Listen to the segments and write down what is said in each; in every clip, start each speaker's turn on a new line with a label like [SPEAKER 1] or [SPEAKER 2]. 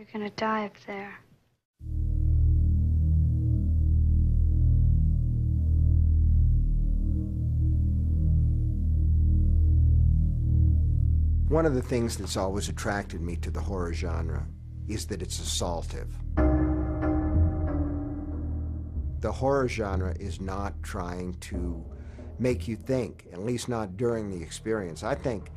[SPEAKER 1] You're gonna die up there.
[SPEAKER 2] One of the things that's always attracted me to the horror genre is that it's assaultive. The horror genre is not trying to make you think, at least not during the experience. I think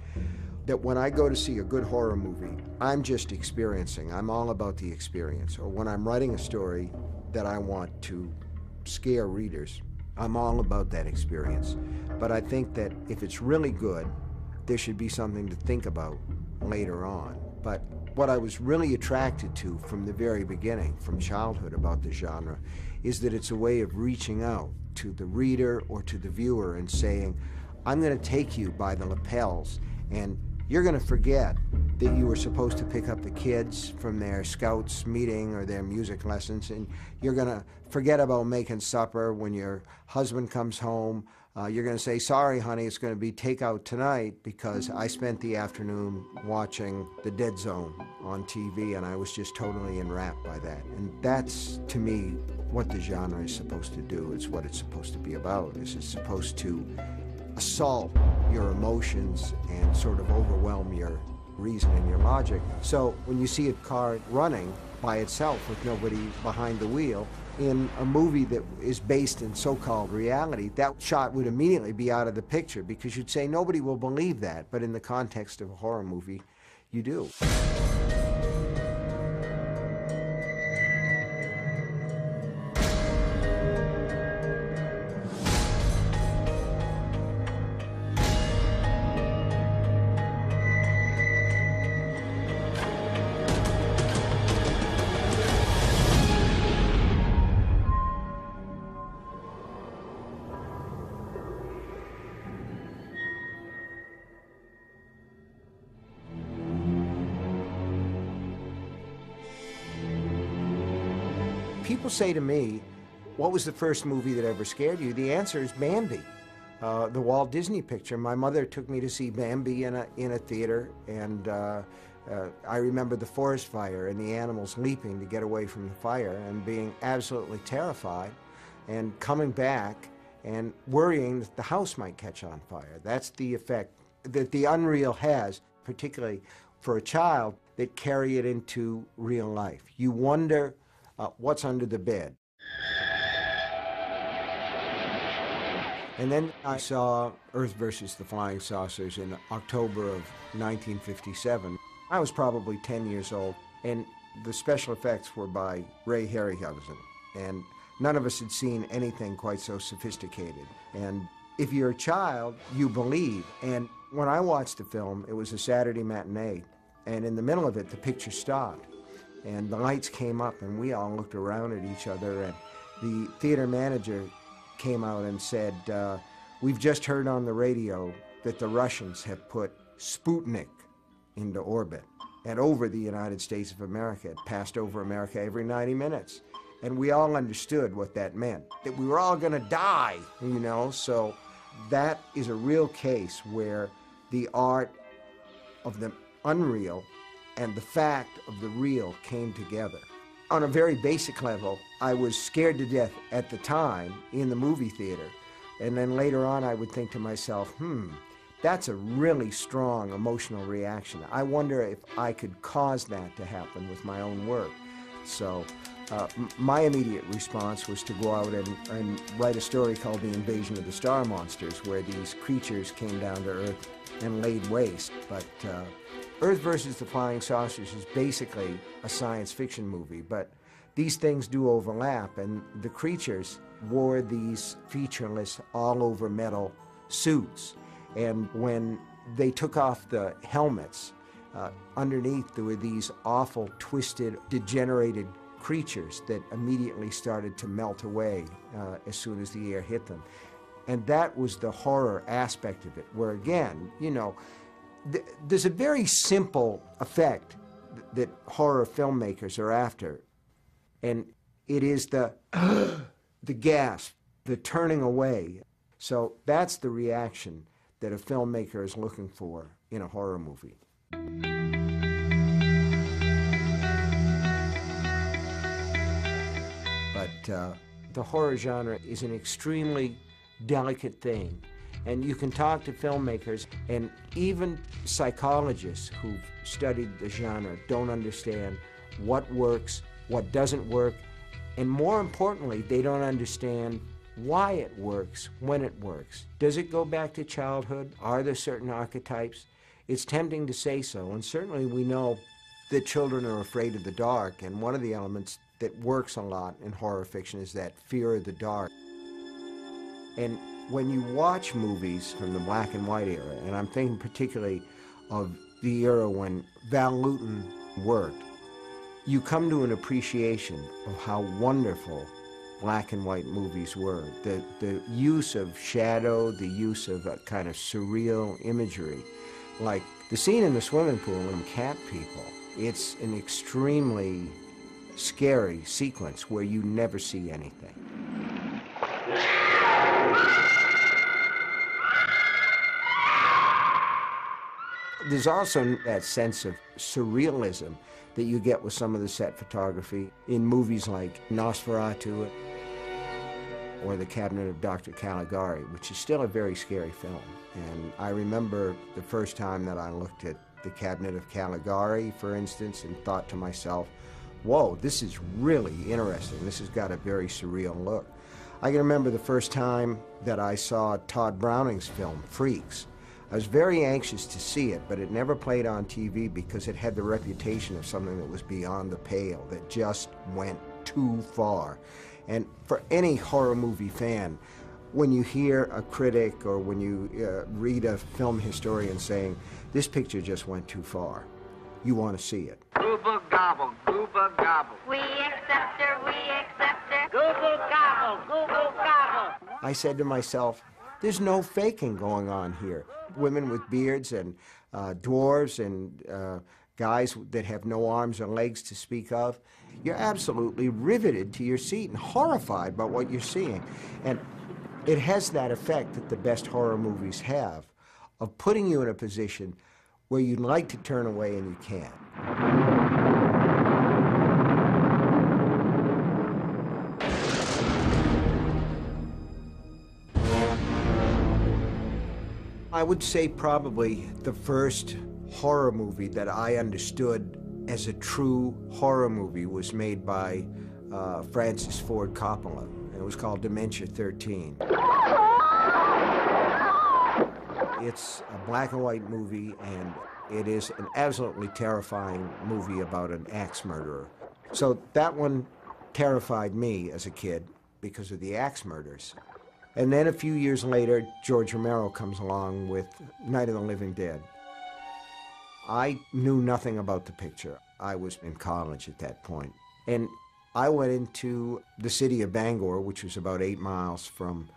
[SPEAKER 2] that when I go to see a good horror movie, I'm just experiencing. I'm all about the experience. Or when I'm writing a story that I want to scare readers, I'm all about that experience. But I think that if it's really good, there should be something to think about later on. But what I was really attracted to from the very beginning, from childhood, about the genre, is that it's a way of reaching out to the reader or to the viewer and saying, I'm going to take you by the lapels, and you're going to forget that you were supposed to pick up the kids from their scouts meeting or their music lessons, and you're going to forget about making supper when your husband comes home. You're going to say, sorry, honey, it's going to be takeout tonight because I spent the afternoon watching The Dead Zone on TV, and I was just totally enwrapped by that. And that's, to me, what the genre is supposed to do. It's what it's supposed to be about. It's supposed to assault your emotions and sort of overwhelm your reason and your logic. So when you see a car running by itself with nobody behind the wheel, in a movie that is based in so-called reality, that shot would immediately be out of the picture because you'd say nobody will believe that, but in the context of a horror movie, you do. People say to me, what was the first movie that ever scared you? The answer is Bambi, the Walt Disney picture. My mother took me to see Bambi in a theater, and I remember the forest fire and the animals leaping to get away from the fire and being absolutely terrified and coming back and worrying that the house might catch on fire. That's the effect that the unreal has, particularly for a child, that carry it into real life. You wonder what's under the bed. And then I saw Earth versus the Flying Saucers in October of 1957. I was probably 10 years old, and the special effects were by Ray Harryhausen, and none of us had seen anything quite so sophisticated. And if you're a child, you believe. And when I watched the film, it was a Saturday matinee, and in the middle of it, the picture stopped. And the lights came up, and we all looked around at each other, and the theater manager came out and said, we've just heard on the radio that the Russians have put Sputnik into orbit and over the United States of America. It passed over America every 90 minutes. And we all understood what that meant, that we were all going to die, you know? So that is a real case where the art of the unreal and the fact of the real came together. On a very basic level, I was scared to death at the time in the movie theater. And then later on, I would think to myself, that's a really strong emotional reaction. I wonder if I could cause that to happen with my own work. So my immediate response was to go out and write a story called The Invasion of the Star Monsters, where these creatures came down to Earth and laid waste. But Earth versus the Flying Saucers is basically a science fiction movie, but these things do overlap, and the creatures wore these featureless, all-over metal suits. And when they took off the helmets, underneath there were these awful, twisted, degenerated creatures that immediately started to melt away as soon as the air hit them. And that was the horror aspect of it, where again, you know, there's a very simple effect that horror filmmakers are after, and it is the gasp, the turning away. So that's the reaction that a filmmaker is looking for in a horror movie. the horror genre is an extremely delicate thing. And you can talk to filmmakers, and even psychologists who've studied the genre don't understand what works, what doesn't work, and more importantly, they don't understand why it works, when it works. Does it go back to childhood? Are there certain archetypes? It's tempting to say so, and certainly we know that children are afraid of the dark, and one of the elements that works a lot in horror fiction is that fear of the dark. And when you watch movies from the black and white era, and I'm thinking particularly of the era when Val Lewton worked, you come to an appreciation of how wonderful black and white movies were. The use of shadow, the use of a kind of surreal imagery, like the scene in the swimming pool in Cat People. It's an extremely scary sequence where you never see anything. There's also that sense of surrealism that you get with some of the set photography in movies like Nosferatu or The Cabinet of Dr. Caligari, which is still a very scary film. And I remember the first time that I looked at The Cabinet of Caligari, for instance, and thought to myself, whoa, this is really interesting. This has got a very surreal look. I can remember the first time that I saw Todd Browning's film, Freaks. I was very anxious to see it, but it never played on TV because it had the reputation of something that was beyond the pale, that just went too far. And for any horror movie fan, when you hear a critic or when you read a film historian saying, this picture just went too far, you want to see it.
[SPEAKER 1] Google gobble, Google gobble.
[SPEAKER 3] We accept her, we accept her. Google gobble, Google gobble.
[SPEAKER 2] I said to myself, there's no faking going on here. Women with beards and dwarves and guys that have no arms or legs to speak of. You're absolutely riveted to your seat and horrified by what you're seeing. And it has that effect that the best horror movies have of putting you in a position where you'd like to turn away and you can't. I would say probably the first horror movie that I understood as a true horror movie was made by Francis Ford Coppola, and it was called Dementia 13. It's a black and white movie, and it is an absolutely terrifying movie about an axe murderer. So that one terrified me as a kid because of the axe murders. And then a few years later, George Romero comes along with Night of the Living Dead. I knew nothing about the picture. I was in college at that point. And I went into the city of Bangor, which was about 8 miles from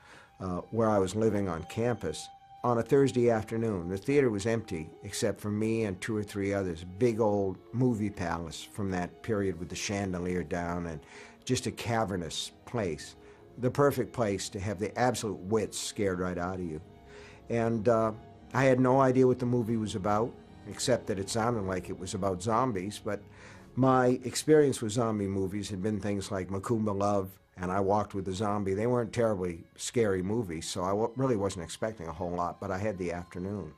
[SPEAKER 2] where I was living on campus, on a Thursday afternoon. The theater was empty, except for me and 2 or 3 others. Big old movie palace from that period with the chandelier down and just a cavernous place. The perfect place to have the absolute wits scared right out of you. And I had no idea what the movie was about, except that it sounded like it was about zombies. But my experience with zombie movies had been things like Macumba Love and I Walked with a Zombie. They weren't terribly scary movies, so I really wasn't expecting a whole lot, but I had the afternoon.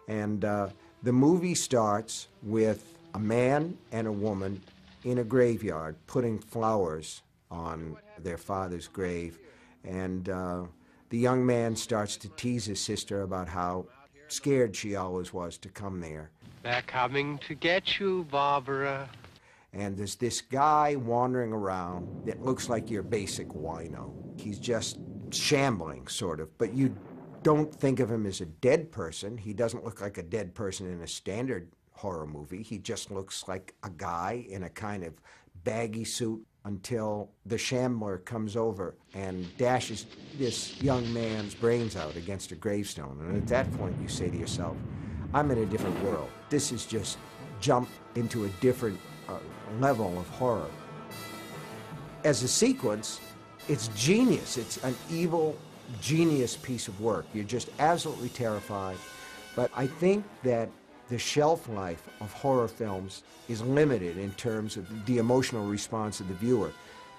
[SPEAKER 2] And the movie starts with a man and a woman in a graveyard putting flowers on their father's grave. And the young man starts to tease his sister about how scared she always was to come there.
[SPEAKER 4] They're coming to get you, Barbara.
[SPEAKER 2] And there's this guy wandering around that looks like your basic wino. He's just shambling, sort of, but you don't think of him as a dead person. He doesn't look like a dead person in a standard horror movie. He just looks like a guy in a kind of baggy suit until the shambler comes over and dashes this young man's brains out against a gravestone. And at that point, you say to yourself, I'm in a different world. This has just jumped into a different level of horror. As a sequence, it's genius. It's an evil, genius piece of work. You're just absolutely terrified. But I think that the shelf life of horror films is limited in terms of the emotional response of the viewer.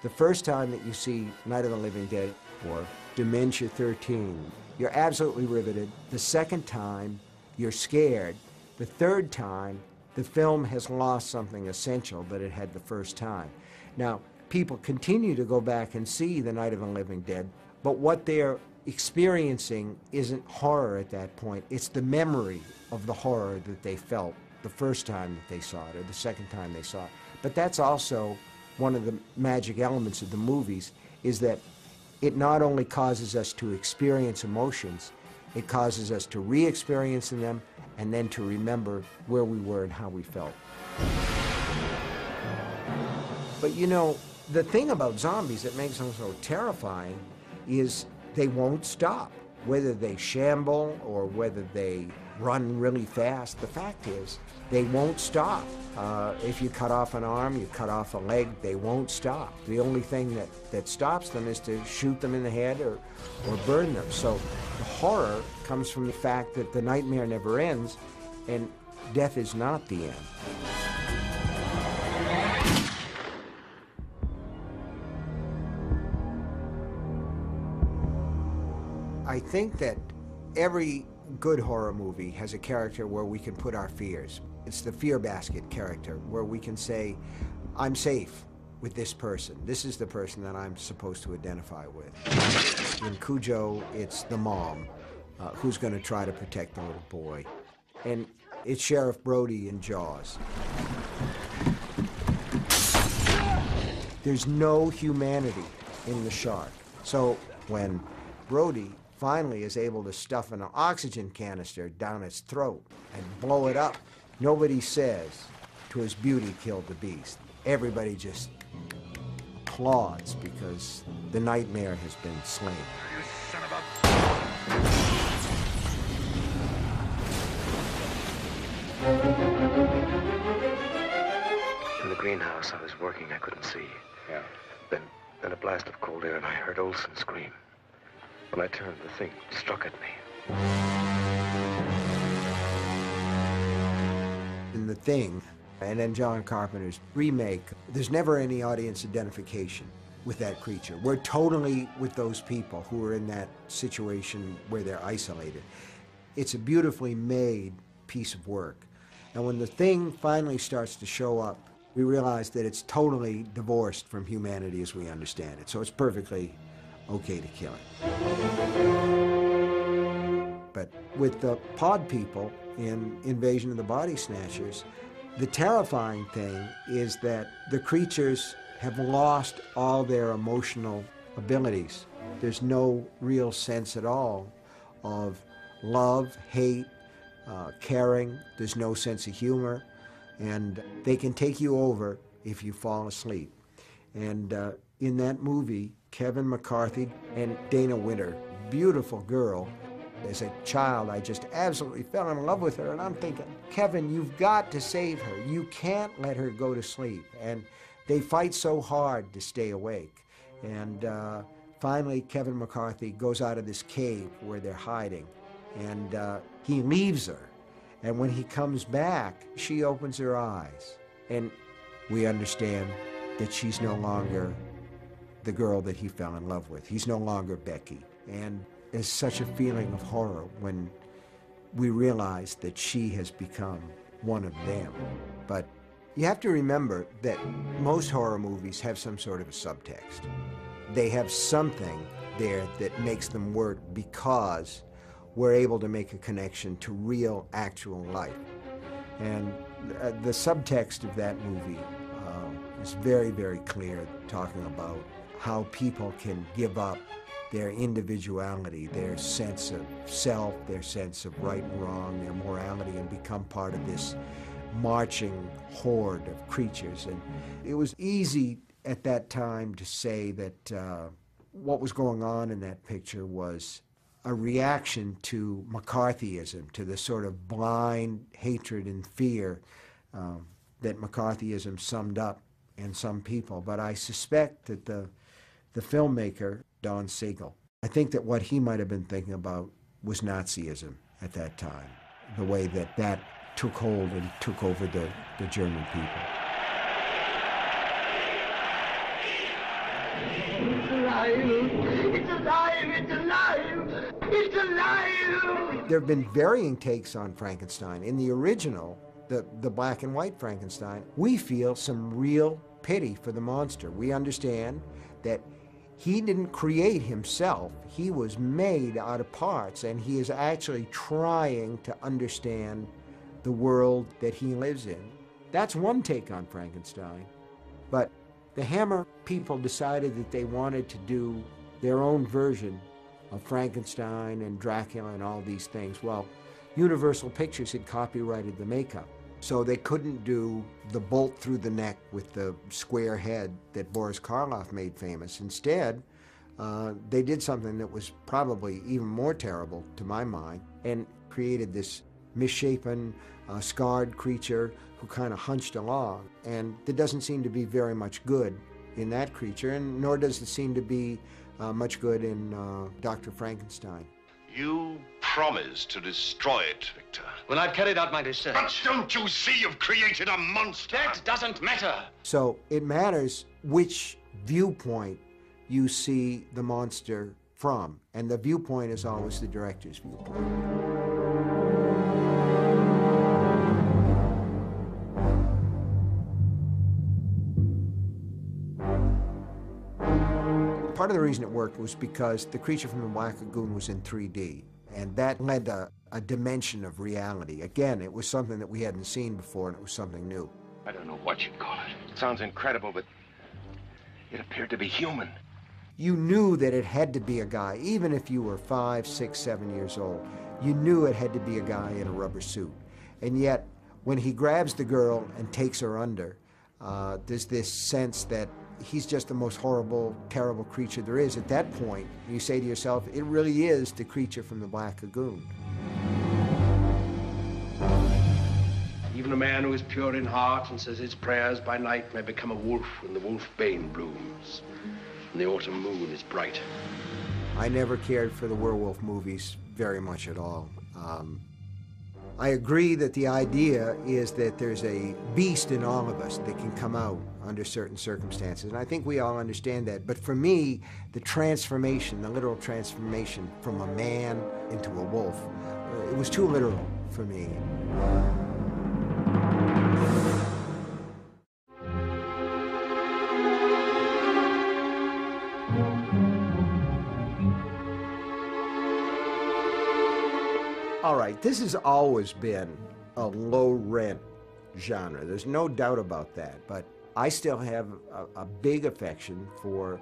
[SPEAKER 2] The first time that you see Night of the Living Dead or Dementia 13, you're absolutely riveted. The second time, you're scared. The third time, the film has lost something essential that it had the first time. Now, people continue to go back and see The Night of the Living Dead, but what they're experiencing isn't horror at that point. It's the memory of the horror that they felt the first time that they saw it or the second time they saw it. But that's also one of the magic elements of the movies, is that it not only causes us to experience emotions, it causes us to re-experience them and then to remember where we were and how we felt. But you know, the thing about zombies that makes them so terrifying is they won't stop. Whether they shamble or whether they run really fast, the fact is they won't stop. If you cut off an arm, you cut off a leg, they won't stop. The only thing that stops them is to shoot them in the head or burn them. So the horror comes from the fact that the nightmare never ends and death is not the end. I think that every good horror movie has a character where we can put our fears. It's the fear basket character, where we can say, I'm safe with this person. This is the person that I'm supposed to identify with. In Cujo, it's the mom who's going to try to protect the little boy. And it's Sheriff Brody in Jaws. There's no humanity in the shark. So when Brody finally is able to stuff an oxygen canister down its throat and blow it up, nobody says, "To his beauty killed the beast." Everybody just applauds because the nightmare has been slain.
[SPEAKER 1] You son of a...
[SPEAKER 5] In the greenhouse, I was working. I couldn't see.
[SPEAKER 1] Yeah.
[SPEAKER 5] Then a blast of cold air, and I heard Olson scream. When I turned, the thing struck at me.
[SPEAKER 2] In The Thing, and then John Carpenter's remake, there's never any audience identification with that creature. We're totally with those people who are in that situation where they're isolated. It's a beautifully made piece of work. And when the thing finally starts to show up, we realize that it's totally divorced from humanity as we understand it. So it's perfectly okay to kill it. But with the pod people in Invasion of the Body Snatchers, the terrifying thing is that the creatures have lost all their emotional abilities. There's no real sense at all of love, hate, caring. There's no sense of humor. And they can take you over if you fall asleep. And in that movie, Kevin McCarthy and Dana Winter, beautiful girl. As a child, I just absolutely fell in love with her, and I'm thinking, Kevin, you've got to save her. You can't let her go to sleep. And they fight so hard to stay awake. And finally, Kevin McCarthy goes out of this cave where they're hiding, and he leaves her. And when he comes back, she opens her eyes, and we understand that she's no longer the girl that he fell in love with. He's no longer Becky. And there's such a feeling of horror when we realize that she has become one of them. But you have to remember that most horror movies have some sort of a subtext. They have something there that makes them work because we're able to make a connection to real, actual life. And the subtext of that movie is very, very clear, talking about how people can give up their individuality, their sense of self, their sense of right and wrong, their morality, and become part of this marching horde of creatures. And it was easy at that time to say that what was going on in that picture was a reaction to McCarthyism, to the sort of blind hatred and fear that McCarthyism summed up in some people. But I suspect that the filmmaker, Don Siegel, I think that what he might have been thinking about was Nazism at that time, the way that took hold and took over the German people.
[SPEAKER 6] alive! It's alive! It's alive! It's alive!
[SPEAKER 2] There have been varying takes on Frankenstein. In the original, the black and white Frankenstein, we feel some real pity for the monster. We understand that he didn't create himself. He was made out of parts, and he is actually trying to understand the world that he lives in. That's one take on Frankenstein. But the Hammer people decided that they wanted to do their own version of Frankenstein and Dracula and all these things. Well, Universal Pictures had copyrighted the makeup, so they couldn't do the bolt through the neck with the square head that Boris Karloff made famous. Instead, they did something that was probably even more terrible to my mind, and created this misshapen, scarred creature who kind of hunched along. And there doesn't seem to be very much good in that creature, and nor does it seem to be much good in Dr. Frankenstein.
[SPEAKER 1] You promised to destroy it, Victor.
[SPEAKER 7] When I've carried out my research.
[SPEAKER 1] But don't you see you've created a monster?
[SPEAKER 7] That doesn't matter.
[SPEAKER 2] So it matters which viewpoint you see the monster from, and the viewpoint is always the director's viewpoint. Part of the reason it worked was because The Creature from the Black Lagoon was in 3D, and that led to a dimension of reality. Again, it was something that we hadn't seen before, and it was something new.
[SPEAKER 5] I don't know what you'd call it. It sounds incredible, but it appeared to be human.
[SPEAKER 2] You knew that it had to be a guy, even if you were 5, 6, 7 years old. You knew it had to be a guy in a rubber suit. And yet, when he grabs the girl and takes her under, there's this sense that he's just the most horrible, terrible creature there is. At that point, you say to yourself, it really is the creature from the Black Lagoon.
[SPEAKER 7] Even a man who is pure in heart and says his prayers by night may become a wolf when the wolfbane blooms and the autumn moon is bright.
[SPEAKER 2] I never cared for the werewolf movies very much at all. I agree that the idea is that there's a beast in all of us that can come out under certain circumstances, and I think we all understand that. But for me, the transformation, the literal transformation from a man into a wolf, it was too literal for me. All right, this has always been a low-rent genre. There's no doubt about that. But I still have a big affection for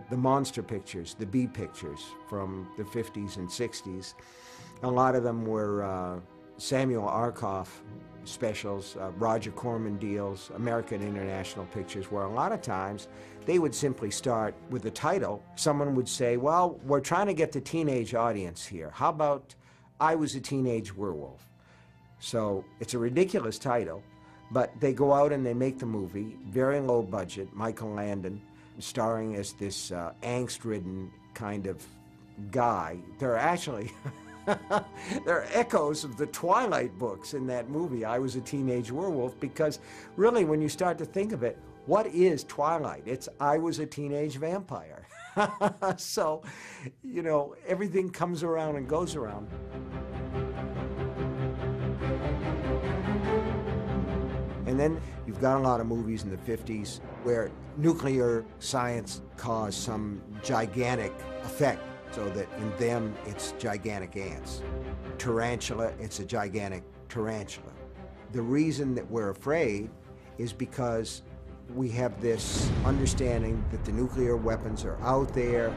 [SPEAKER 2] the monster pictures, the B pictures from the 50s and 60s. A lot of them were Samuel Arkoff specials, Roger Corman deals, American International Pictures, where a lot of times they would simply start with a title. Someone would say, well, we're trying to get the teenage audience here. How about I Was a Teenage Werewolf? So it's a ridiculous title, but they go out and they make the movie, very low budget, Michael Landon, starring as this angst-ridden kind of guy. There are actually, there are echoes of the Twilight books in that movie, I Was a Teenage Werewolf, because really when you start to think of it, what is Twilight? It's I was a teenage vampire. So, you know, everything comes around and goes around. And then you've got a lot of movies in the 50s where nuclear science caused some gigantic effect, so that in them it's gigantic ants. Tarantula, it's a gigantic tarantula. The reason that we're afraid is because we have this understanding that the nuclear weapons are out there,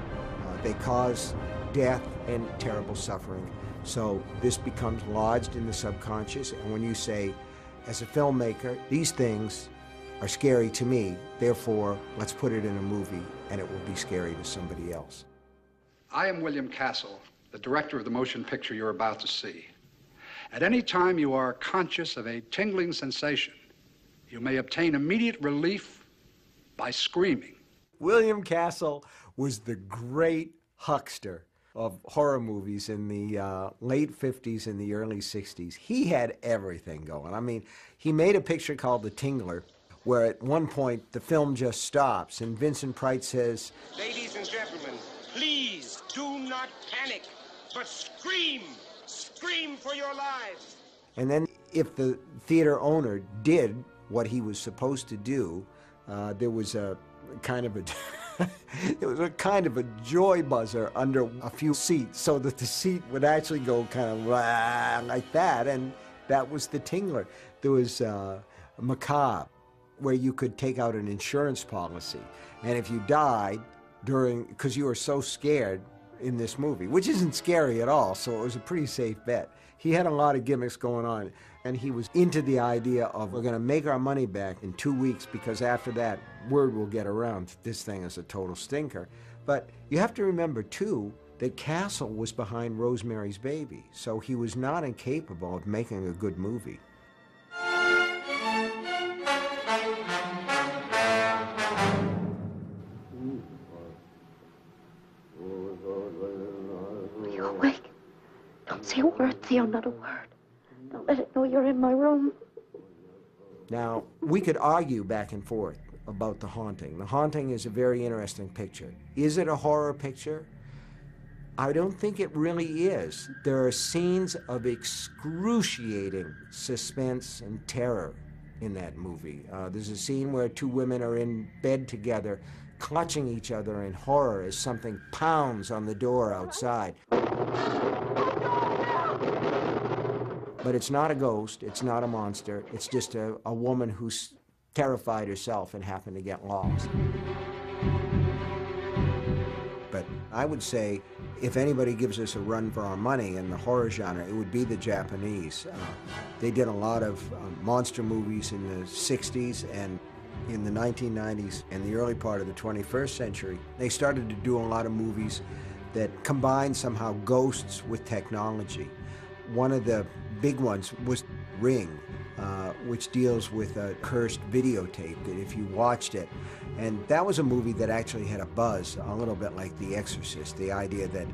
[SPEAKER 2] they cause death and terrible suffering. So this becomes lodged in the subconscious, and when you say, as a filmmaker, these things are scary to me, therefore let's put it in a movie and it will be scary to somebody else.
[SPEAKER 8] I am William Castle, the director of the motion picture you're about to see. At any time you are conscious of a tingling sensation, you may obtain immediate relief by screaming.
[SPEAKER 2] William Castle was the great huckster of horror movies in the late 50s and the early 60s. He had everything going. I mean, he made a picture called The Tingler, where at one point the film just stops and Vincent Price says,
[SPEAKER 9] "Ladies and gentlemen, please do not panic, but scream! Scream for your lives!"
[SPEAKER 2] And then if the theater owner did what he was supposed to do, there was a kind of a it was a kind of a joy buzzer under a few seats so that the seat would actually go kind of like that, and that was the tingler. There was macabre, where you could take out an insurance policy, and if you died because you were so scared in this movie, which isn't scary at all, so it was a pretty safe bet. He had a lot of gimmicks going on, and he was into the idea of, we're going to make our money back in 2 weeks, because after that, word will get around this thing is a total stinker. But you have to remember, too, that Castle was behind Rosemary's Baby, so he was not incapable of making a good movie.
[SPEAKER 10] Are you awake? Don't say a word, Theo, not a word. Don't let it know you're in my room.
[SPEAKER 2] Now, we could argue back and forth about The Haunting. The Haunting is a very interesting picture. Is it a horror picture? I don't think it really is. There are scenes of excruciating suspense and terror in that movie. There's a scene where two women are in bed together, clutching each other in horror as something pounds on the door outside. But it's not a ghost, it's not a monster, it's just a woman who's terrified herself and happened to get lost. But I would say, if anybody gives us a run for our money in the horror genre, it would be the Japanese. They did a lot of monster movies in the 60s and in the 1990s and the early part of the 21st century. They started to do a lot of movies that combined somehow ghosts with technology. One of the big ones was Ring, which deals with a cursed videotape that if you watched it, and that was a movie that actually had a buzz, a little bit like The Exorcist, the idea that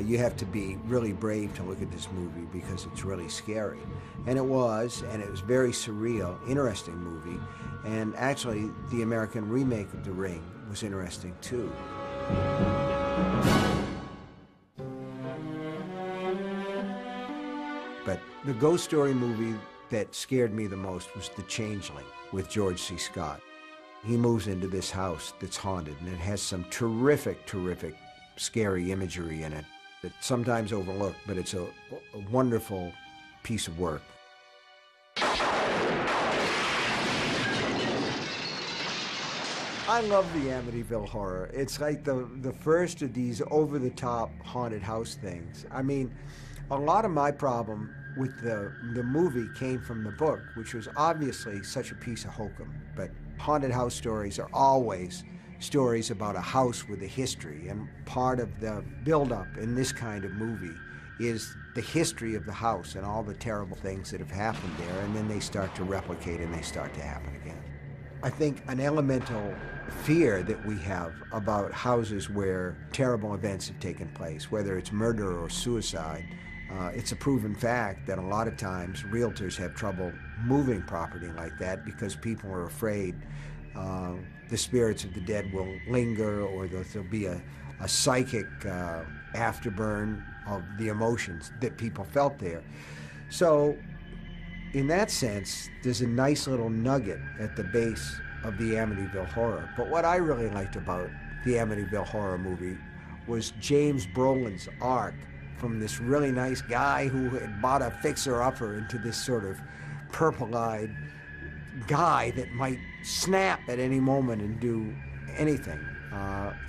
[SPEAKER 2] you have to be really brave to look at this movie because it's really scary. And it was very surreal, interesting movie, and actually the American remake of The Ring was interesting too. But the ghost story movie that scared me the most was The Changeling with George C. Scott. He moves into this house that's haunted, and it has some terrific, terrific, scary imagery in it that's sometimes overlooked, but it's a wonderful piece of work. I love the Amityville Horror. It's like the first of these over-the-top haunted house things. I mean, a lot of my problem with the movie came from the book, which was obviously such a piece of hokum. But haunted house stories are always stories about a house with a history, and part of the build-up in this kind of movie is the history of the house and all the terrible things that have happened there, and then they start to replicate and they start to happen again. I think an elemental fear that we have about houses where terrible events have taken place, whether it's murder or suicide, it's a proven fact that a lot of times realtors have trouble moving property like that because people are afraid the spirits of the dead will linger, or there'll be a psychic afterburn of the emotions that people felt there. So in that sense, there's a nice little nugget at the base of the Amityville Horror. But what I really liked about the Amityville Horror movie was James Brolin's arc from this really nice guy who had bought a fixer-upper into this sort of purple-eyed guy that might snap at any moment and do anything.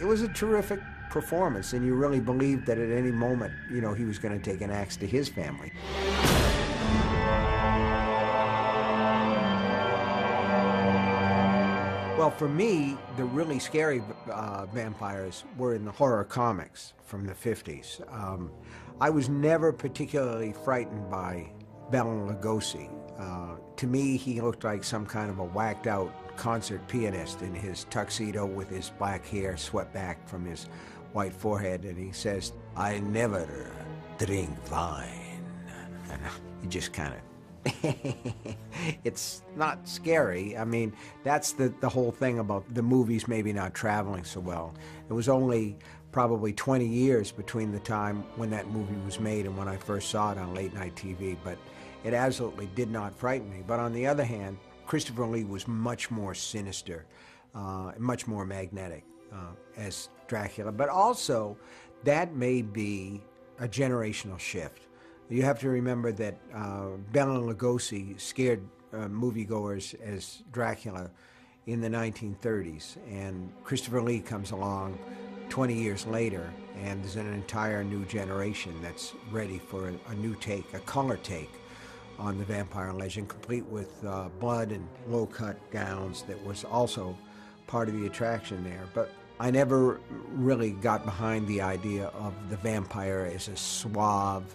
[SPEAKER 2] It was a terrific performance, and you really believed that at any moment, you know, he was going to take an axe to his family. Well, for me, the really scary vampires were in the horror comics from the 50s. I was never particularly frightened by Bela Lugosi. To me, he looked like some kind of a whacked-out concert pianist in his tuxedo with his black hair swept back from his white forehead, and he says, "I never drink wine." And he just kind of It's not scary. I mean, that's the whole thing about the movies maybe not traveling so well. It was only probably 20 years between the time when that movie was made and when I first saw it on late night TV, but it absolutely did not frighten me. But on the other hand, Christopher Lee was much more sinister, much more magnetic as Dracula. But also, that may be a generational shift. You have to remember that Bela Lugosi scared moviegoers as Dracula in the 1930s, and Christopher Lee comes along 20 years later, and there's an entire new generation that's ready for a new take, a color take on the vampire legend, complete with blood and low-cut gowns. That was also part of the attraction there. But I never really got behind the idea of the vampire as a suave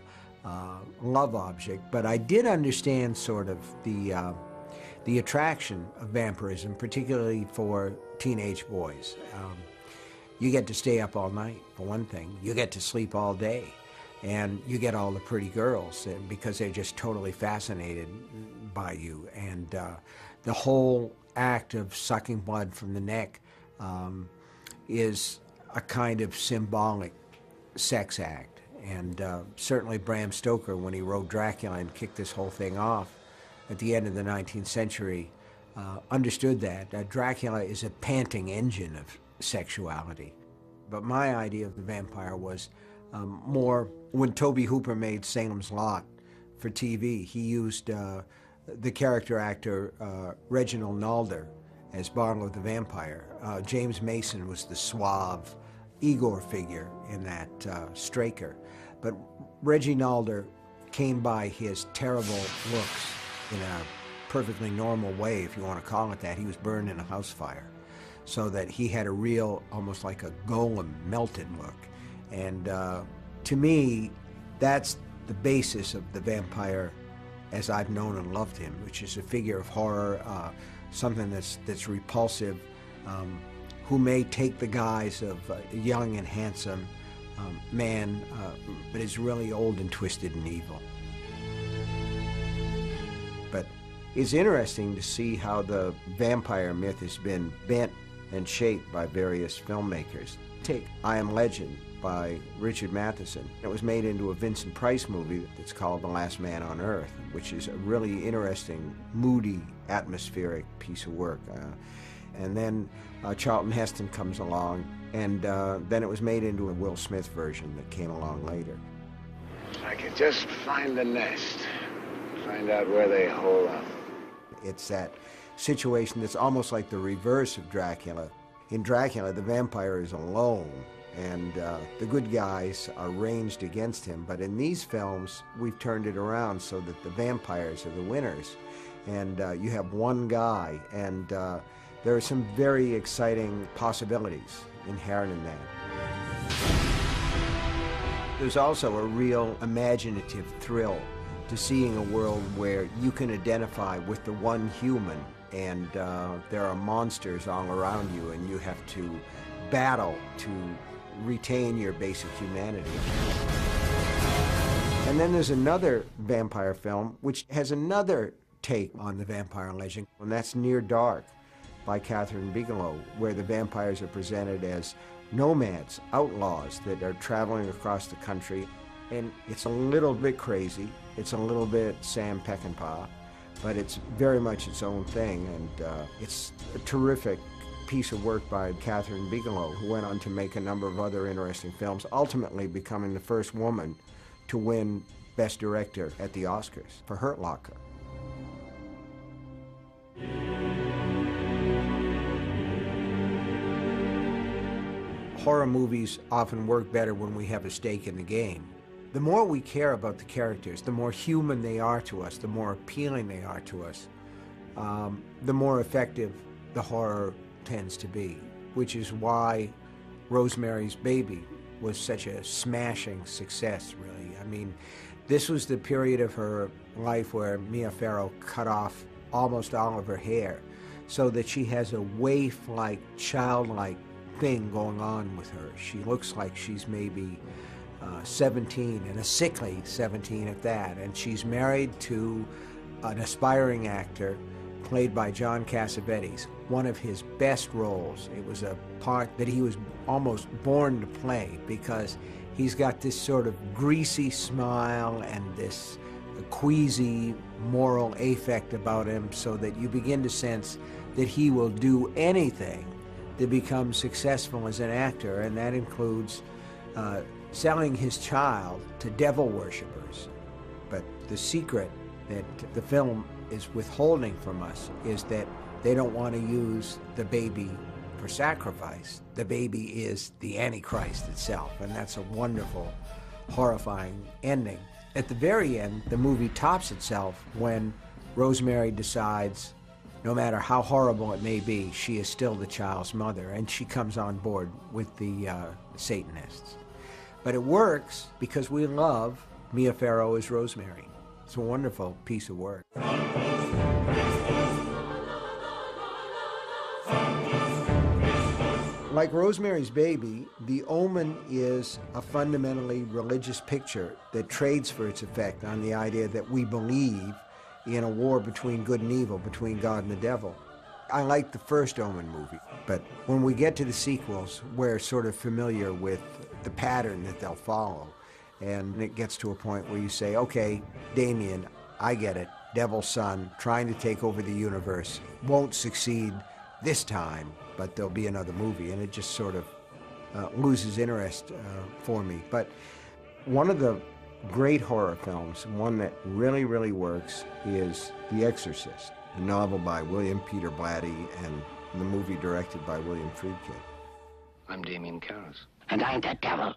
[SPEAKER 2] love object, but I did understand sort of the attraction of vampirism, particularly for teenage boys. You get to stay up all night, for one thing. You get to sleep all day. And you get all the pretty girls because they're just totally fascinated by you. And the whole act of sucking blood from the neck is a kind of symbolic sex act. And certainly Bram Stoker, when he wrote Dracula and kicked this whole thing off at the end of the 19th century, understood that. Dracula is a panting engine of sexuality. But my idea of the vampire was more when Tobe Hooper made Salem's Lot for TV. He used the character actor Reginald Nalder as Barlow the Vampire. James Mason was the suave Igor figure in that Straker. But Reggie Nalder came by his terrible looks in a perfectly normal way, if you want to call it that. He was burned in a house fire, so that he had a real, almost like a golem, melted look. And to me, that's the basis of the vampire as I've known and loved him, which is a figure of horror, something that's repulsive, who may take the guise of a young and handsome man, but is really old and twisted and evil. But it's interesting to see how the vampire myth has been bent and shaped by various filmmakers. Take I Am Legend by Richard Matheson. It was made into a Vincent Price movie that's called The Last Man on Earth, which is a really interesting, moody, atmospheric piece of work. And then Charlton Heston comes along, and then it was made into a Will Smith version that came along later.
[SPEAKER 5] I could just find the nest, find out where they hole up.
[SPEAKER 2] It's that situation that's almost like the reverse of Dracula. In Dracula, the vampire is alone, and the good guys are ranged against him. But in these films, we've turned it around so that the vampires are the winners. And you have one guy, and there are some very exciting possibilities inherent in that. There's also a real imaginative thrill to seeing a world where you can identify with the one human, and there are monsters all around you, and you have to battle to retain your basic humanity. And then there's another vampire film which has another take on the vampire legend, and that's Near Dark by Catherine Bigelow, where the vampires are presented as nomads, outlaws that are traveling across the country. And it's a little bit crazy, it's a little bit Sam Peckinpah, but it's very much its own thing, and it's a terrific piece of work by Catherine Bigelow, who went on to make a number of other interesting films, ultimately becoming the first woman to win Best Director at the Oscars for Hurt Locker. Horror movies often work better when we have a stake in the game. The more we care about the characters, the more human they are to us, the more appealing they are to us, the more effective the horror tends to be, which is why Rosemary's Baby was such a smashing success, really. I mean, this was the period of her life where Mia Farrow cut off almost all of her hair so that she has a waif-like, childlike thing going on with her. She looks like she's maybe 17, and a sickly 17 at that, and she's married to an aspiring actor played by John Cassavetes, one of his best roles. It was a part that he was almost born to play because he's got this sort of greasy smile and this queasy moral affect about him, so that you begin to sense that he will do anything to become successful as an actor, and that includes selling his child to devil worshippers. But the secret that the film is withholding from us is that they don't want to use the baby for sacrifice. The baby is the Antichrist itself, and that's a wonderful, horrifying ending. At the very end, the movie tops itself when Rosemary decides, no matter how horrible it may be, she is still the child's mother, and she comes on board with the Satanists. But it works because we love Mia Farrow as Rosemary. It's a wonderful piece of work. Like Rosemary's Baby, The Omen is a fundamentally religious picture that trades for its effect on the idea that we believe in a war between good and evil, between God and the devil. I like the first Omen movie, but when we get to the sequels, we're sort of familiar with the pattern that they'll follow. And it gets to a point where you say, okay, Damien, I get it. Devil's son trying to take over the universe won't succeed this time, but there'll be another movie, and it just sort of loses interest for me. But one of the great horror films, one that really, really works, is The Exorcist, a novel by William Peter Blatty and the movie directed by William Friedkin.
[SPEAKER 5] I'm Damien Karras.
[SPEAKER 6] And I'm the devil.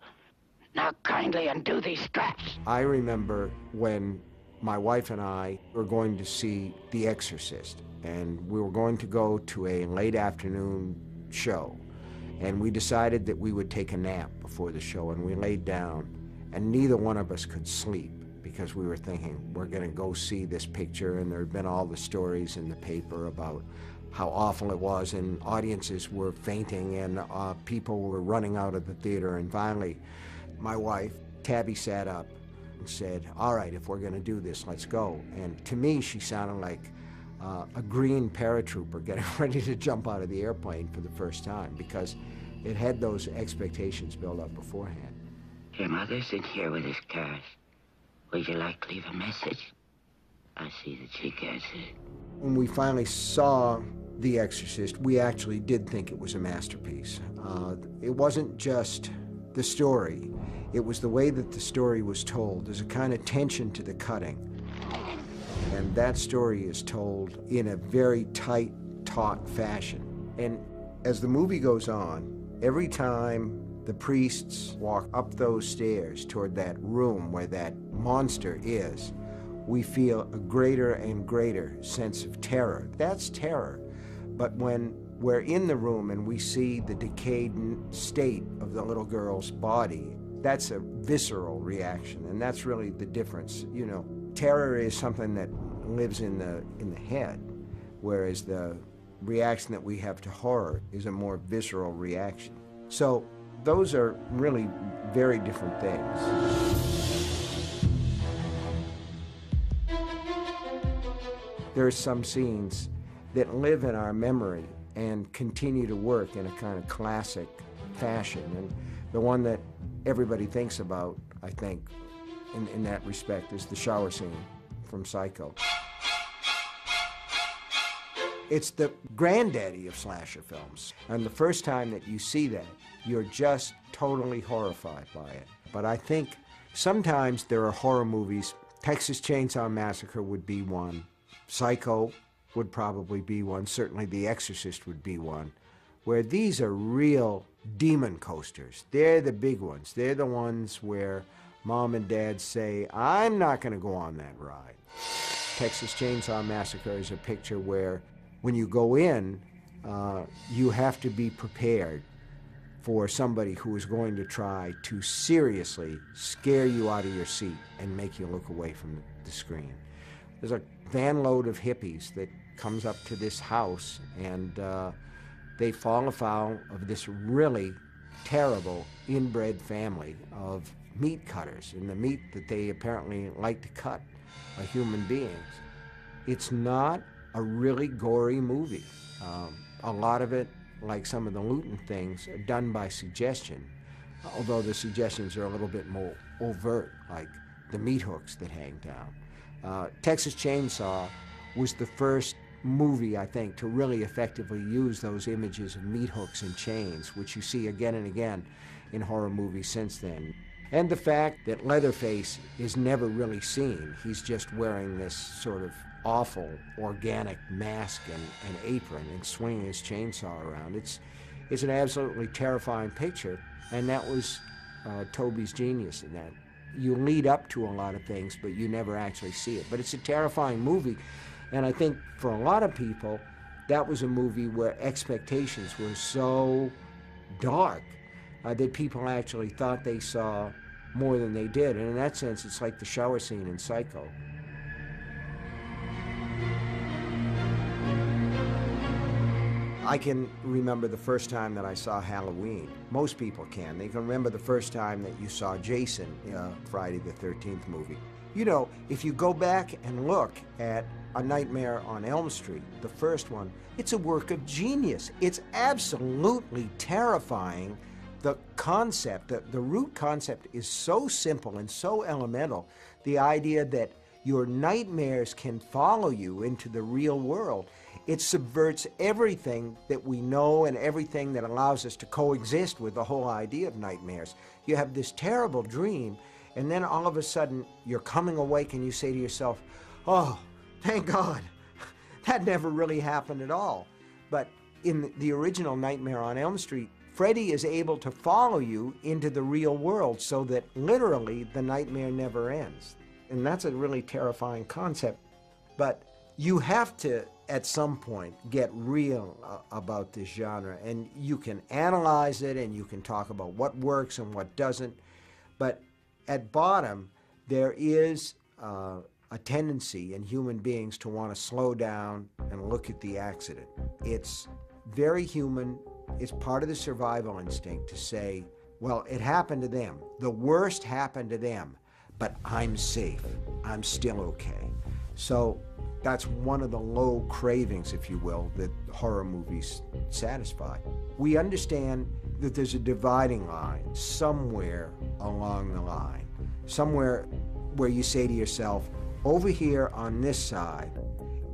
[SPEAKER 6] Now kindly undo these straps.
[SPEAKER 2] I remember when my wife and I were going to see The Exorcist, and we were going to go to a late afternoon show, and we decided that we would take a nap before the show, and we laid down, and neither one of us could sleep because we were thinking, we're going to go see this picture, and there had been all the stories in the paper about how awful it was, and audiences were fainting, and people were running out of the theater. And finally, my wife, Tabby, sat up and said, all right, if we're going to do this, let's go. And to me, she sounded like a green paratrooper getting ready to jump out of the airplane for the first time, because it had those expectations built up beforehand.
[SPEAKER 6] Your mother's in here with us, Karras. Would you like to leave a message? I see that she gets it.
[SPEAKER 2] When we finally saw The Exorcist, we actually did think it was a masterpiece. It wasn't just the story. It was the way that the story was told. There's a kind of tension to the cutting. And that story is told in a very tight, taut fashion. And as the movie goes on, every time the priests walk up those stairs toward that room where that monster is, we feel a greater and greater sense of terror. That's terror. But when we're in the room and we see the decayed state of the little girl's body, that's a visceral reaction, and that's really the difference. You know, terror is something that lives in the head, whereas the reaction that we have to horror is a more visceral reaction. So those are really very different things. There are some scenes that live in our memory and continue to work in a kind of classic fashion. And the one that everybody thinks about, I think, in that respect, is the shower scene from Psycho. It's the granddaddy of slasher films. And the first time that you see that, you're just totally horrified by it. But I think sometimes there are horror movies. Texas Chainsaw Massacre would be one. Psycho would probably be one. Certainly The Exorcist would be one, where these are real demon coasters. They're the big ones. They're the ones where mom and dad say, I'm not going to go on that ride. Texas Chainsaw Massacre is a picture where when you go in, you have to be prepared for somebody who is going to try to seriously scare you out of your seat and make you look away from the screen. There's a van load of hippies that comes up to this house, and they fall afoul of this really terrible inbred family of meat cutters, and the meat that they apparently like to cut are human beings. It's not a really gory movie. A lot of it, like some of the Luton things, are done by suggestion, although the suggestions are a little bit more overt, like the meat hooks that hang down. Texas Chainsaw was the first movie, I think, to really effectively use those images of meat hooks and chains, which you see again and again in horror movies since then. And the fact that Leatherface is never really seen. He's just wearing this sort of awful organic mask and apron and swinging his chainsaw around. It's an absolutely terrifying picture, and that was Toby's genius in that. You lead up to a lot of things, but you never actually see it. But it's a terrifying movie, and I think for a lot of people, that was a movie where expectations were so dark that people actually thought they saw more than they did. And in that sense, it's like the shower scene in Psycho. I can remember the first time that I saw Halloween. Most people can. They can remember the first time that you saw Jason, Friday the 13th movie. You know, if you go back and look at A Nightmare on Elm Street, the first one, it's a work of genius. It's absolutely terrifying. The concept, the root concept is so simple and so elemental. The idea that your nightmares can follow you into the real world. It subverts everything that we know and everything that allows us to coexist with the whole idea of nightmares. You have this terrible dream, and then all of a sudden you're coming awake and you say to yourself, oh, thank God, that never really happened at all. But in the original Nightmare on Elm Street, Freddy is able to follow you into the real world so that literally the nightmare never ends. And that's a really terrifying concept. But you have to, at some point, get real about this genre. And you can analyze it and you can talk about what works and what doesn't. But at bottom, there is a tendency in human beings to want to slow down and look at the accident. It's very human. It's part of the survival instinct to say, well, it happened to them. The worst happened to them, but I'm safe. I'm still okay. So that's one of the low cravings, if you will, that horror movies satisfy. We understand that there's a dividing line somewhere along the line, somewhere where you say to yourself, over here on this side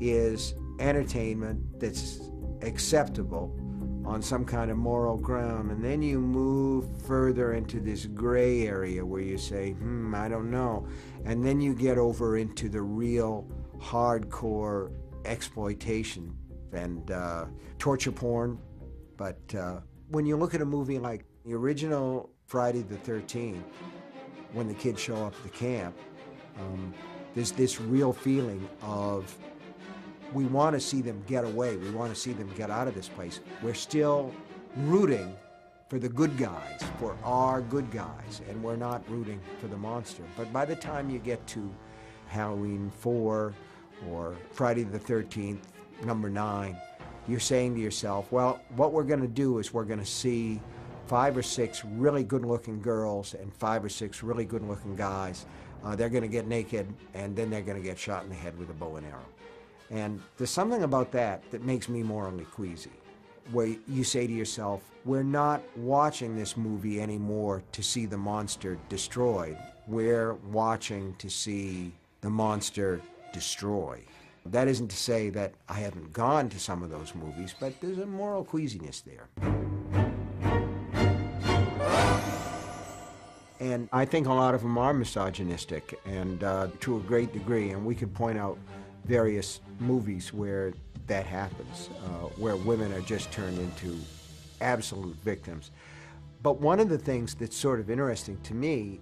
[SPEAKER 2] is entertainment that's acceptable on some kind of moral ground, and then you move further into this gray area where you say, I don't know, and then you get over into the real hardcore exploitation and torture porn. But when you look at a movie like the original Friday the 13th, when the kids show up at the camp, there's this real feeling of we want to see them get away. We want to see them get out of this place. We're still rooting for the good guys, for our good guys, and we're not rooting for the monster. But by the time you get to Halloween 4 or Friday the 13th, number 9, you're saying to yourself, well, what we're going to do is we're going to see 5 or 6 really good-looking girls and 5 or 6 really good-looking guys. They're going to get naked, and then they're going to get shot in the head with a bow and arrow. And there's something about that that makes me morally queasy, where you say to yourself, we're not watching this movie anymore to see the monster destroyed. We're watching to see the monster destroy. That isn't to say that I haven't gone to some of those movies, but there's a moral queasiness there. And I think a lot of them are misogynistic, and to a great degree, and we could point out various movies where that happens, where women are just turned into absolute victims. But one of the things that's sort of interesting to me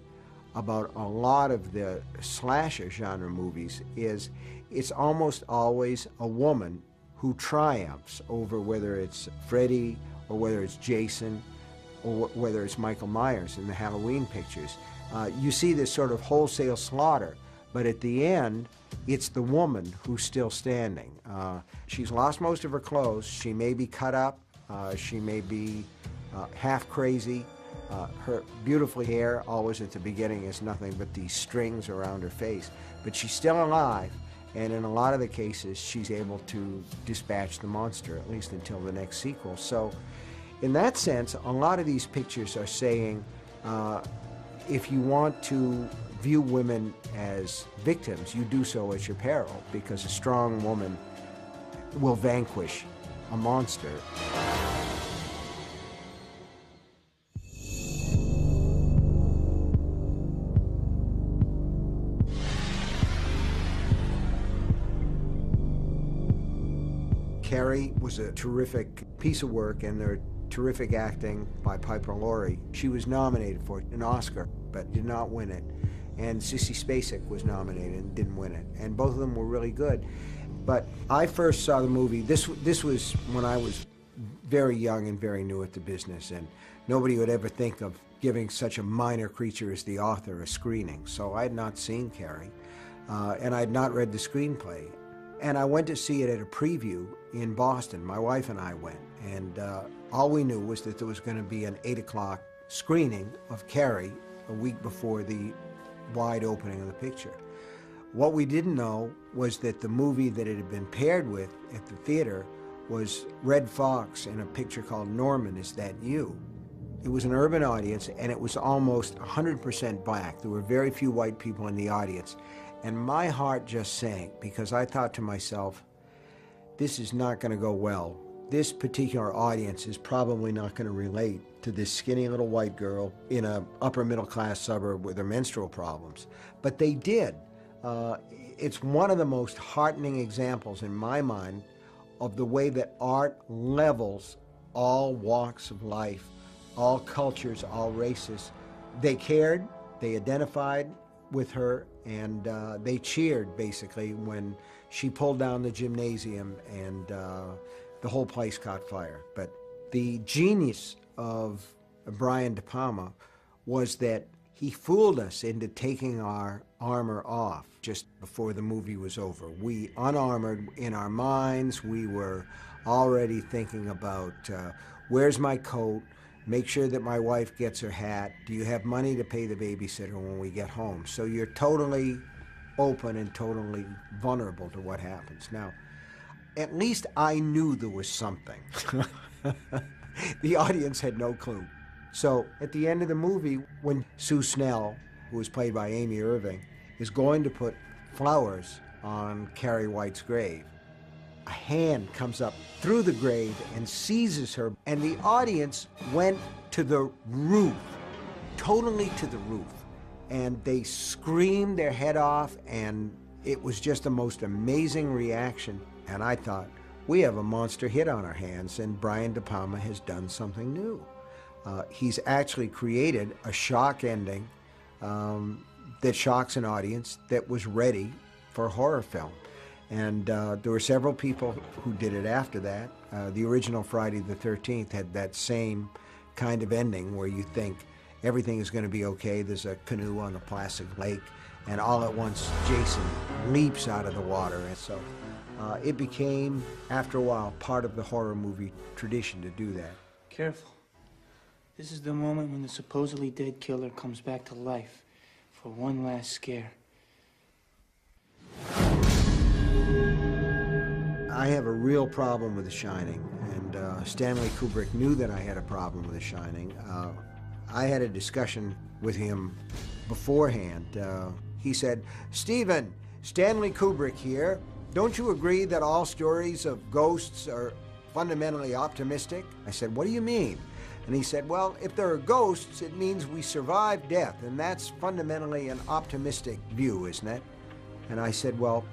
[SPEAKER 2] about a lot of the slasher genre movies is it's almost always a woman who triumphs over whether it's Freddy or whether it's Jason or whether it's Michael Myers in the Halloween pictures. You see this sort of wholesale slaughter, but at the end, it's the woman who's still standing. She's lost most of her clothes. She may be cut up. She may be half crazy. Her beautiful hair, always at the beginning, is nothing but these strings around her face. But she's still alive, And in a lot of the cases, she's able to dispatch the monster, at least until the next sequel. So in that sense, a lot of these pictures are saying, if you want to view women as victims, you do so at your peril, because a strong woman will vanquish a monster. Carrie was a terrific piece of work, and there terrific acting by Piper Laurie. She was nominated for an Oscar, but did not win it. And Sissy Spacek was nominated and didn't win it. And both of them were really good. But I first saw the movie, this was when I was very young and very new at the business, and nobody would ever think of giving such a minor creature as the author a screening. So I had not seen Carrie, and I had not read the screenplay. And I went to see it at a preview in Boston. My wife and I went, and all we knew was that there was going to be an 8 o'clock screening of Carrie a week before the wide opening of the picture. What we didn't know was that the movie that it had been paired with at the theater was Red Fox in a picture called Norman, Is That You? It was an urban audience, and it was almost 100% black. There were very few white people in the audience. And my heart just sank, because I thought to myself, this is not going to go well. This particular audience is probably not going to relate to this skinny little white girl in an upper middle class suburb with her menstrual problems. But they did. It's one of the most heartening examples in my mind of the way that art levels all walks of life, all cultures, all races. They cared, they identified with her, and they cheered basically when she pulled down the gymnasium and the whole place caught fire. But the genius of Brian De Palma was that he fooled us into taking our armor off just before the movie was over. We unarmored in our minds. We were already thinking about where's my coat? Make sure that my wife gets her hat. Do you have money to pay the babysitter when we get home? So you're totally open and totally vulnerable to what happens. Now, at least I knew there was something. The audience had no clue. So at the end of the movie, when Sue Snell, who was played by Amy Irving, is going to put flowers on Carrie White's grave, a hand comes up through the grave and seizes her, and the audience went to the roof, totally to the roof. And they screamed their head off, and it was just the most amazing reaction. And I thought, we have a monster hit on our hands, and Brian De Palma has done something new. He's actually created a shock ending that shocks an audience that was ready for a horror film. And there were several people who did it after that. The original Friday the 13th had that same kind of ending where you think everything is going to be okay. There's a canoe on a placid lake, and all at once Jason leaps out of the water. And so it became, after a while, part of the horror movie tradition to do that.
[SPEAKER 11] Careful. This is the moment when the supposedly dead killer comes back to life for one last scare.
[SPEAKER 2] I have a real problem with The Shining, and Stanley Kubrick knew that I had a problem with The Shining. I had a discussion with him beforehand. He said, "Stephen, Stanley Kubrick here. Don't you agree that all stories of ghosts are fundamentally optimistic?" I said, "What do you mean?" And he said, "Well, if there are ghosts, it means we survive death, and that's fundamentally an optimistic view, isn't it?" And I said, "Well,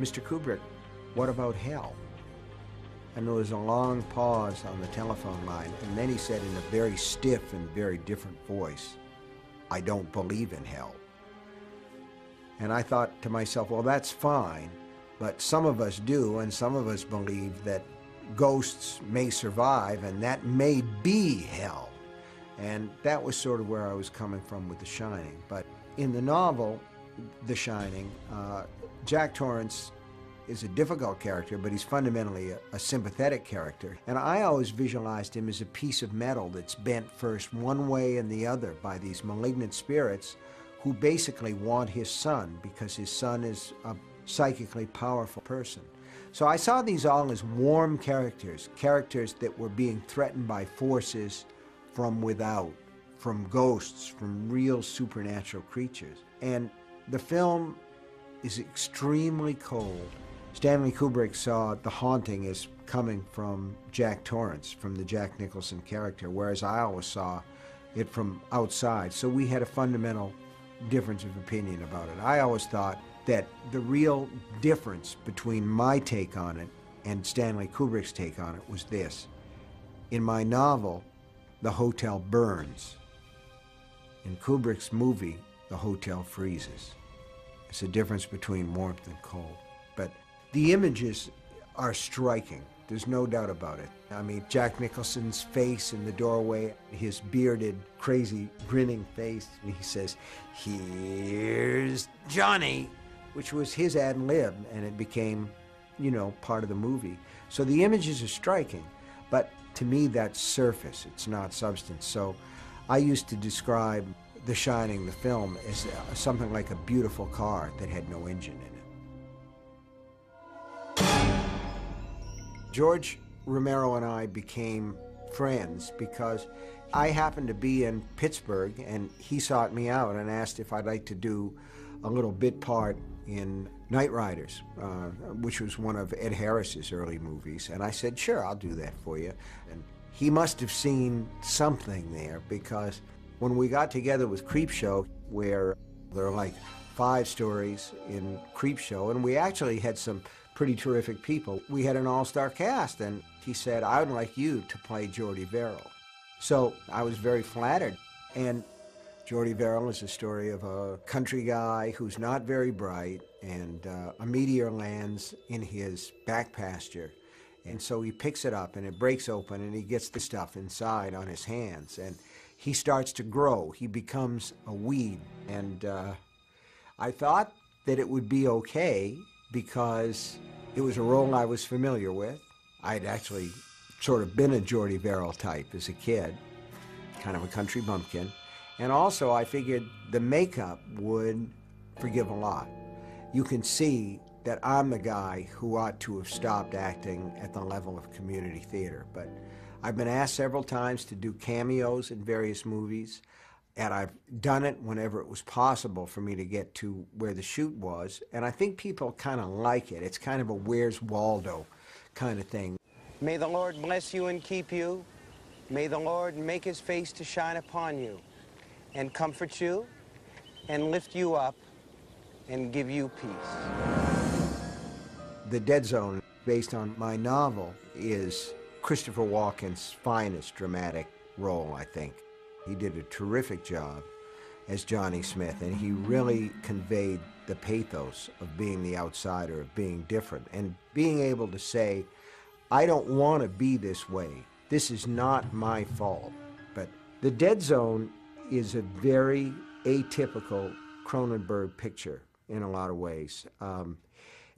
[SPEAKER 2] Mr. Kubrick, what about hell?" And there was a long pause on the telephone line, and then he said in a very stiff and very different voice, "I don't believe in hell." And I thought to myself, well, that's fine, but some of us do, and some of us believe that ghosts may survive, and that may be hell. And that was sort of where I was coming from with The Shining. But in the novel, The Shining, Jack Torrance is a difficult character, but he's fundamentally a sympathetic character. And I always visualized him as a piece of metal that's bent first one way and the other by these malignant spirits who basically want his son, because his son is a psychically powerful person. So I saw these all as warm characters, characters that were being threatened by forces from without, from ghosts, from real supernatural creatures. And the film is extremely cold. Stanley Kubrick saw The Haunting as coming from Jack Torrance, from the Jack Nicholson character, whereas I always saw it from outside. So we had a fundamental difference of opinion about it. I always thought that the real difference between my take on it and Stanley Kubrick's take on it was this. In my novel, the hotel burns. In Kubrick's movie, the hotel freezes. It's a difference between warmth and cold. But the images are striking. There's no doubt about it. I mean, Jack Nicholson's face in the doorway, his bearded, crazy, grinning face, and he says, "Here's Johnny," which was his ad lib, and it became, you know, part of the movie. So the images are striking, but to me, that's surface. It's not substance. So I used to describe The Shining, the film, as something like a beautiful car that had no engine in it. George Romero and I became friends because I happened to be in Pittsburgh, and he sought me out and asked if I'd like to do a little bit part in Night Riders, which was one of Ed Harris's early movies. And I said, sure, I'll do that for you. And he must have seen something there, because when we got together with Creepshow, where there are like 5 stories in Creepshow, and we actually had some pretty terrific people. We had an all-star cast, and he said, I would like you to play Jordy Verrill. So I was very flattered. And Jordy Verrill is a story of a country guy who's not very bright, and a meteor lands in his back pasture. And so he picks it up, and it breaks open, and he gets the stuff inside on his hands. And he starts to grow. He becomes a weed. And I thought that it would be okay, because it was a role I was familiar with. I'd actually sort of been a Jordy Verrill type as a kid, kind of a country bumpkin. And also I figured the makeup would forgive a lot. You can see that I'm the guy who ought to have stopped acting at the level of community theater. But I've been asked several times to do cameos in various movies, and I've done it whenever it was possible for me to get to where the shoot was. And I think people kind of like it. It's kind of a Where's Waldo kind of thing.
[SPEAKER 12] May the Lord bless you and keep you. May the Lord make his face to shine upon you and comfort you and lift you up and give you peace.
[SPEAKER 2] The Dead Zone, based on my novel, is Christopher Walken's finest dramatic role, I think. He did a terrific job as Johnny Smith, and he really conveyed the pathos of being the outsider, of being different, and being able to say, I don't want to be this way. This is not my fault. But The Dead Zone is a very atypical Cronenberg picture in a lot of ways.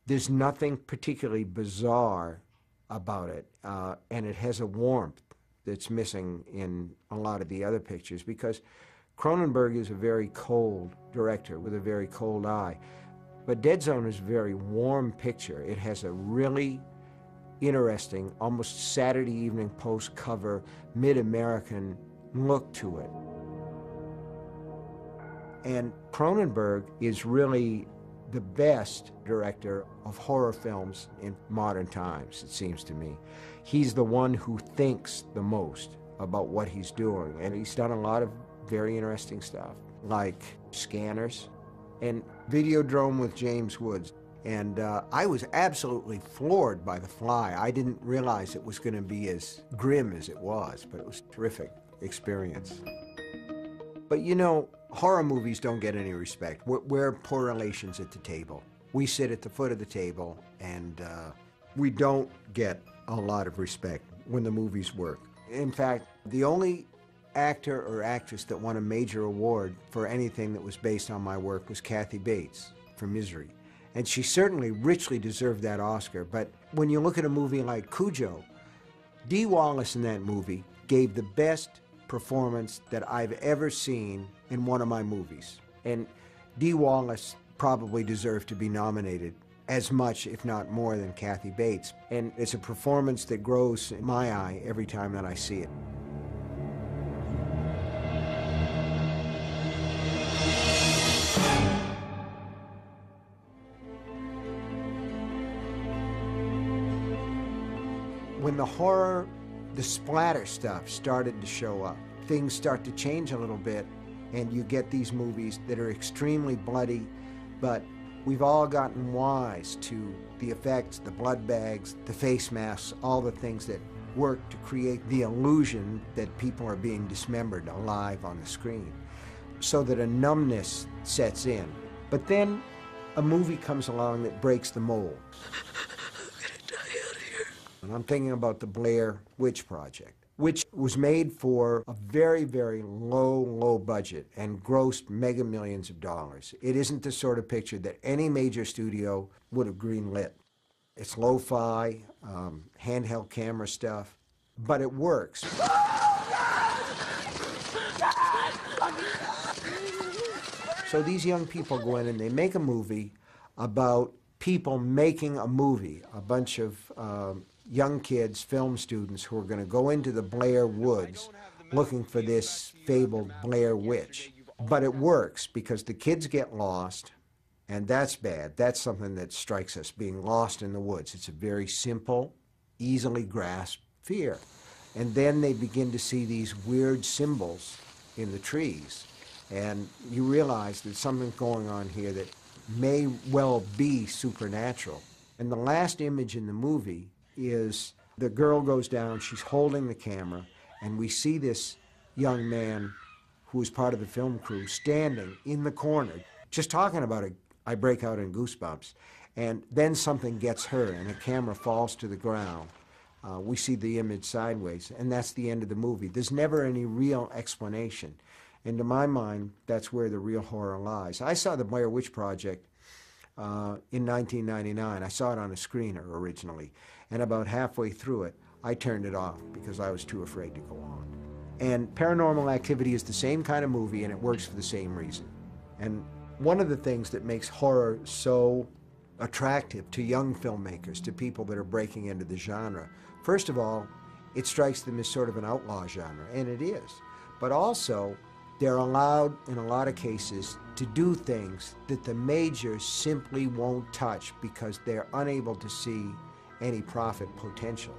[SPEAKER 2] There's nothing particularly bizarre about it, and it has a warmth that's missing in a lot of the other pictures, because Cronenberg is a very cold director with a very cold eye. But Dead Zone is a very warm picture. It has a really interesting, almost Saturday Evening Post cover, mid-American look to it. And Cronenberg is really the best director of horror films in modern times, it seems to me. He's the one who thinks the most about what he's doing, and he's done a lot of very interesting stuff, like Scanners and Videodrome with James Woods. And I was absolutely floored by The Fly. I didn't realize it was going to be as grim as it was, but it was a terrific experience. But you know, horror movies don't get any respect. We're poor relations at the table. We sit at the foot of the table, and we don't get a lot of respect when the movies work. In fact, the only actor or actress that won a major award for anything that was based on my work was Kathy Bates for Misery. And she certainly richly deserved that Oscar. But when you look at a movie like Cujo, Dee Wallace in that movie gave the best performance that I've ever seen in one of my movies. And Dee Wallace probably deserved to be nominated as much, if not more, than Kathy Bates. And it's a performance that grows in my eye every time that I see it. When the horror, the splatter stuff started to show up, things start to change a little bit, and you get these movies that are extremely bloody, but we've all gotten wise to the effects, the blood bags, the face masks, all the things that work to create the illusion that people are being dismembered alive on the screen, so that a numbness sets in. But then a movie comes along that breaks the mold. And I'm thinking about the Blair Witch Project, which was made for a very, very low budget and grossed mega millions of dollars. It isn't the sort of picture that any major studio would have greenlit. It's lo-fi, handheld camera stuff, but it works. So these young people go in and they make a movie about people making a movie, a bunch of young kids, film students, who are going to go into the Blair Woods looking for this fabled Blair Witch. But it works because the kids get lost, and that's bad. That's something that strikes us, being lost in the woods. It's a very simple, easily grasped fear. And then they begin to see these weird symbols in the trees, and you realize there's something going on here that may well be supernatural. And the last image in the movie is the girl goes down, she's holding the camera, and we see this young man who is part of the film crew standing in the corner, just talking about it. I break out in goosebumps. And then something gets her, and the camera falls to the ground. We see the image sideways, and that's the end of the movie. There's never any real explanation. And to my mind, that's where the real horror lies. I saw the Blair Witch Project in 1999. I saw it on a screener originally. And about halfway through it, I turned it off because I was too afraid to go on. And Paranormal Activity is the same kind of movie, and it works for the same reason. And one of the things that makes horror so attractive to young filmmakers, to people that are breaking into the genre, first of all, it strikes them as sort of an outlaw genre, and it is. But also, they're allowed, in a lot of cases, to do things that the majors simply won't touch because they're unable to see any profit potential.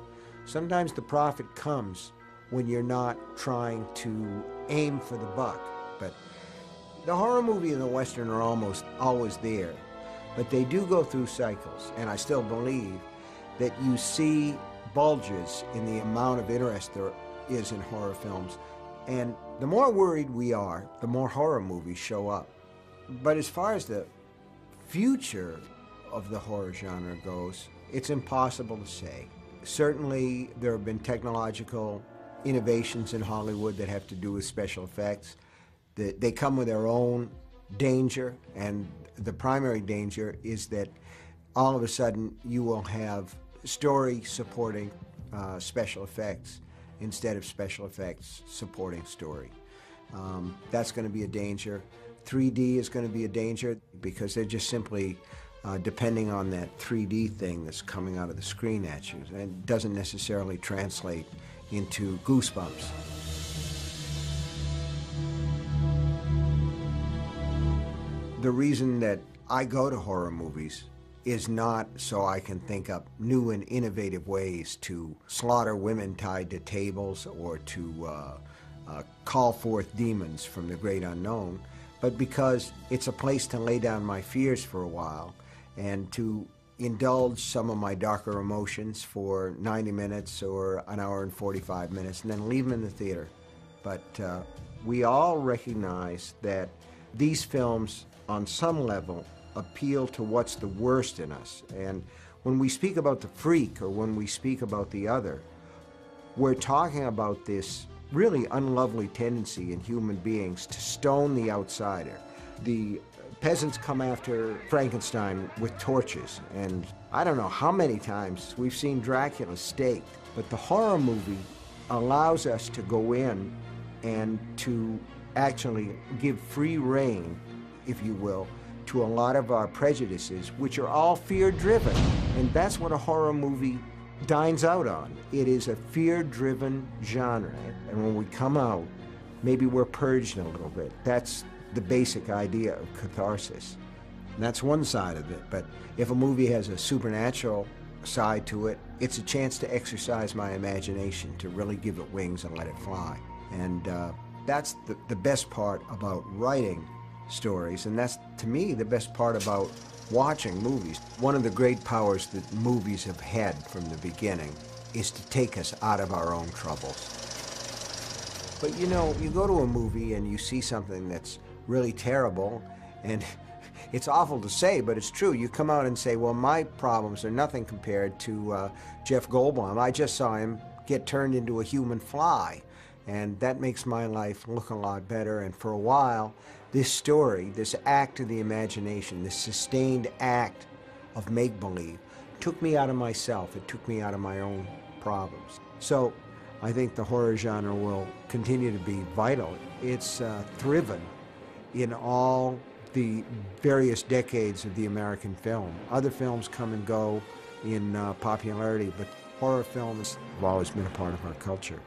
[SPEAKER 2] Sometimes the profit comes when you're not trying to aim for the buck. But the horror movie and the Western are almost always there. But they do go through cycles, and I still believe that you see bulges in the amount of interest there is in horror films. And the more worried we are, the more horror movies show up. But as far as the future of the horror genre goes, it's impossible to say. Certainly, there have been technological innovations in Hollywood that have to do with special effects. They come with their own danger, and the primary danger is that all of a sudden you will have story supporting special effects instead of special effects supporting story. That's going to be a danger. 3D is going to be a danger because they're just simply depending on that 3D thing that's coming out of the screen at you. And it doesn't necessarily translate into goosebumps. The reason that I go to horror movies is not so I can think up new and innovative ways to slaughter women tied to tables or to call forth demons from the great unknown, but because it's a place to lay down my fears for a while and to indulge some of my darker emotions for 90 minutes or an hour and 45 minutes and then leave them in the theater. But we all recognize that these films, on some level, appeal to what's the worst in us. And when we speak about the freak or when we speak about the other, we're talking about this really unlovely tendency in human beings to stone the outsider. The peasants come after Frankenstein with torches, and I don't know how many times we've seen Dracula staked, but the horror movie allows us to go in and to actually give free rein, if you will, to a lot of our prejudices, which are all fear-driven. And that's what a horror movie dines out on. It is a fear-driven genre. And when we come out, maybe we're purged a little bit. That's the basic idea of catharsis. And that's one side of it. But if a movie has a supernatural side to it, it's a chance to exercise my imagination, to really give it wings and let it fly. And that's the best part about writing stories, and that's, to me, the best part about watching movies. One of the great powers that movies have had from the beginning is to take us out of our own troubles. But you know, you go to a movie and you see something that's really terrible, and it's awful to say, but it's true. You come out and say, well, my problems are nothing compared to Jeff Goldblum. I just saw him get turned into a human fly, and that makes my life look a lot better. And for a while, this story, this act of the imagination, this sustained act of make-believe, took me out of myself. It took me out of my own problems. So I think the horror genre will continue to be vital. It's thriven in all the various decades of the American film. Other films come and go in popularity, but horror films have always been a part of our culture.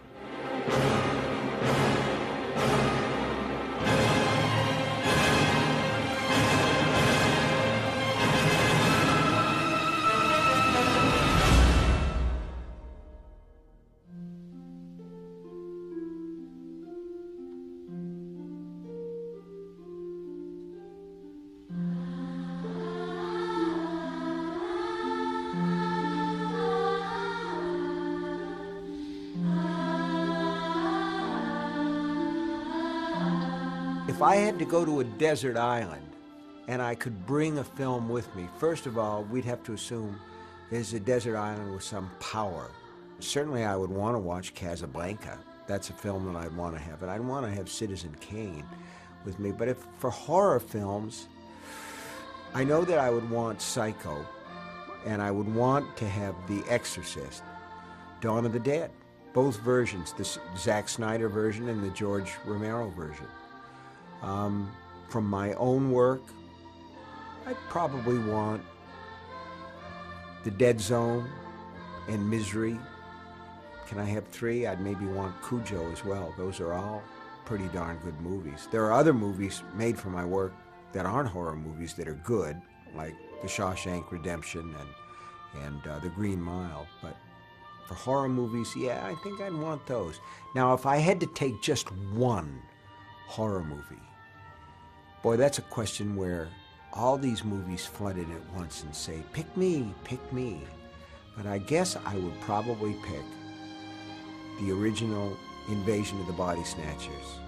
[SPEAKER 2] If I had to go to a desert island and I could bring a film with me, first of all, we'd have to assume there's a desert island with some power. Certainly I would want to watch Casablanca. That's a film that I'd want to have. And I'd want to have Citizen Kane with me. But if for horror films, I know that I would want Psycho, and I would want to have The Exorcist, Dawn of the Dead, both versions, the Zack Snyder version and the George Romero version. From my own work, I'd probably want The Dead Zone and Misery. Can I have three? I'd maybe want Cujo as well. Those are all pretty darn good movies. There are other movies made for my work that aren't horror movies that are good, like The Shawshank Redemption and The Green Mile. But for horror movies, yeah, I think I'd want those. Now, if I had to take just one horror movie, boy, that's a question where all these movies flood in at once and say, pick me, pick me. But I guess I would probably pick the original Invasion of the Body Snatchers.